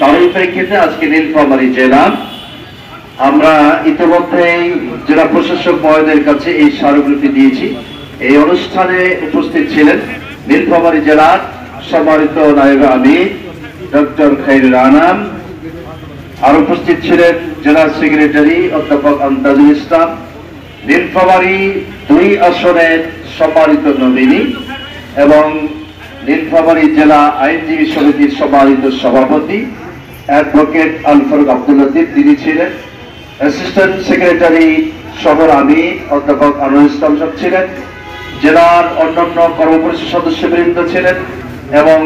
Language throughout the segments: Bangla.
তারই প্রেক্ষিতে আজকে নীলফামারী জেলা আমরা ইতিমধ্যেই জেলা প্রশাসক মহোদয়ের কাছে এই স্মারকলিপি দিয়েছি। এই অনুষ্ঠানে উপস্থিত ছিলেন নীলফামারী জেলার সম্মানিত নায়েব আমির ডক্টর খায়রুল আনাম, আর উপস্থিত ছিলেন জেলা সেক্রেটারি অধ্যাপক আমতাজুল ইসলাম, নীলফামারী 2 আসনের সম্মানিত নমিনি এবং নীলফামারী জেলা আইনজীবী সমিতির সম্মানিত সভাপতি অ্যাডভোকেট আল ফারুক আব্দুল লতিফ তিনি ছিলেন, অ্যাসিস্ট্যান্ট সেক্রেটারি শহর আমির অধ্যাপক আনোয়ার ইসলাম সাহেব ছিলেন, জেলার অন্যান্য কর্মপরিষদ সদস্যবৃন্দ ছিলেন এবং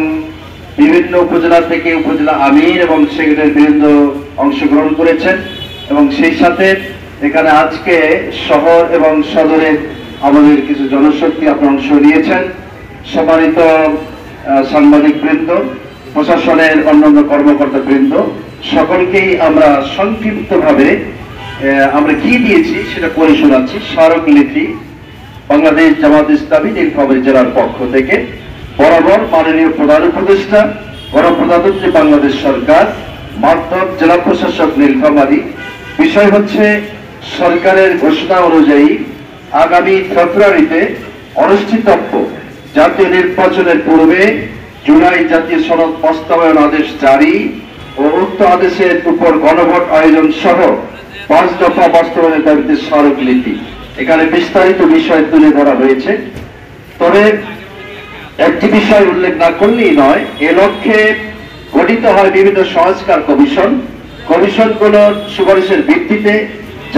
বিভিন্ন উপজেলা থেকে উপজেলা আমির এবং সেক্রেটারি বৃন্দ অংশগ্রহণ করেছেন। এবং সেই সাথে এখানে আজকে শহর এবং সদরের আমাদের কিছু জনশক্তি আপনারা অংশ নিয়েছেন। সম্মানিত সাংবাদিক বৃন্দ, প্রশাসনের অন্যান্য কর্মকর্তা বৃন্দ, সকলকেই আমরা সংক্ষিপ্তভাবে আমরা কি দিয়েছি সেটা পড়ে শোনাচ্ছি। স্মারকলিপি বাংলাদেশ জামাত ইসলামী নীলফামারী জেলার পক্ষ থেকে বরাবর মাননীয় প্রধান উপদেষ্টা গণপ্রজাতন্ত্রী বাংলাদেশ সরকার মাধ্যম জেলা প্রশাসক নীলফামারী। বিষয় হচ্ছে সরকারের ঘোষণা অনুযায়ী আগামী ফেব্রুয়ারিতে অনুষ্ঠিতব্য জাতীয় নির্বাচনের পূর্বে জুলাই জাতীয় সনদ বাস্তবায়ন আদেশ জারি ও উক্ত আদেশের উপর গণভোট আয়োজন সহ 5 দফা বাস্তবায়নের দাবিতে স্মারকলিপি। এখানে বিস্তারিত বিষয় তুলে ধরা হয়েছে, তবে একটি বিষয় উল্লেখ না করলেই নয়। এ লক্ষ্যে গঠিত হয় বিভিন্ন সংস্কার কমিশন। কমিশনগুলোর সুপারিশের ভিত্তিতে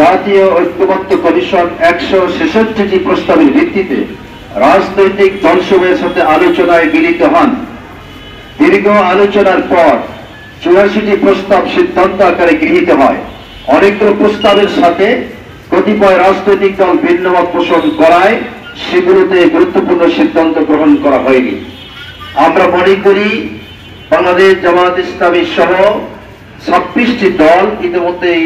জাতীয় ঐক্যমত্য কমিশন 166টি প্রস্তাবের ভিত্তিতে রাজনৈতিক দলসমূহের সাথে আলোচনায় মিলিত হন। দীর্ঘ আলোচনার পর 84টি প্রস্তাব সিদ্ধান্ত আকারে গৃহীত হয়। অনেকগুলো প্রস্তাবের সাথে কতিপয় রাজনৈতিক দল ভিন্নমত পোষণ করায় সেগুলোতে গুরুত্বপূর্ণ সিদ্ধান্ত গ্রহণ করা হয়নি। আমরা মনে করি বাংলাদেশ জামাত ইসলামী সহ 26টি দল ইতিমধ্যেই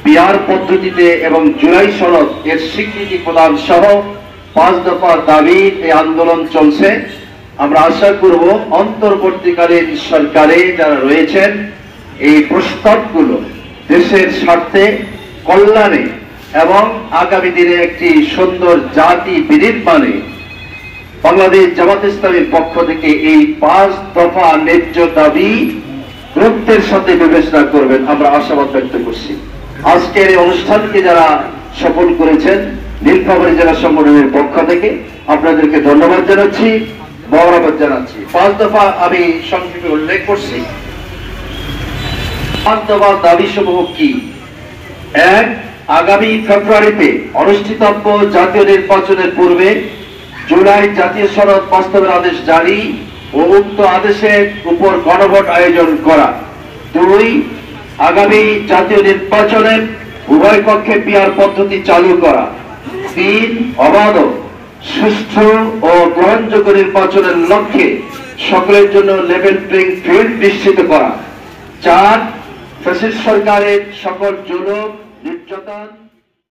পিআর পদ্ধতিতে এবং জুলাই সনদ এর স্বীকৃতি প্রদান সহ 5 দফার দাবির এই আন্দোলন চলছে। আমরা আশা করব অন্তর্বর্তীকালীন সরকারে যারা রয়েছেন এই প্রস্তাবগুলো দেশের স্বার্থে, কল্যাণে এবং আগামী দিনে একটি সুন্দর জাতি বিনির্মাণে বাংলাদেশ জামাত ইসলামীর পক্ষ থেকে এই 5 দফা ন্যায্য দাবি গুরুত্বের সাথে বিবেচনা করবেন আমরা আশাবাদ ব্যক্ত করছি। আজকের এই অনুষ্ঠানকে যারা সফল করেছেন নীলফামারী জেলা সংগঠনের পক্ষ থেকে আপনাদেরকে ধন্যবাদ জানাচ্ছি, বরাবর জানাচ্ছি। 5 দফা আমি সংক্ষেপে উল্লেখ করছি। 5 দফা দাবি সমূহ কি? 1, আগামী ফেব্রুয়ারিতে অনুষ্ঠিতব্য জাতীয় নির্বাচনের পূর্বে জুলাই জাতীয় সনদ বাস্তবায়নের আদেশ জারি ও উক্ত আদেশের উপর গণভোট আয়োজন করা। 2, আগামী জাতীয় নির্বাচনে উভয় পক্ষে পিআর পদ্ধতি চালু করা। 3, অবাধ, সুষ্ঠু ও গ্রহণযোগ্য নির্বাচনের লক্ষ্যে সকলের জন্য লেভেল প্লেইং ফিল্ড নিশ্চিত করা। 4, ফ্যাসিস্ট সরকারের সকল জুলুম, নির্যাতন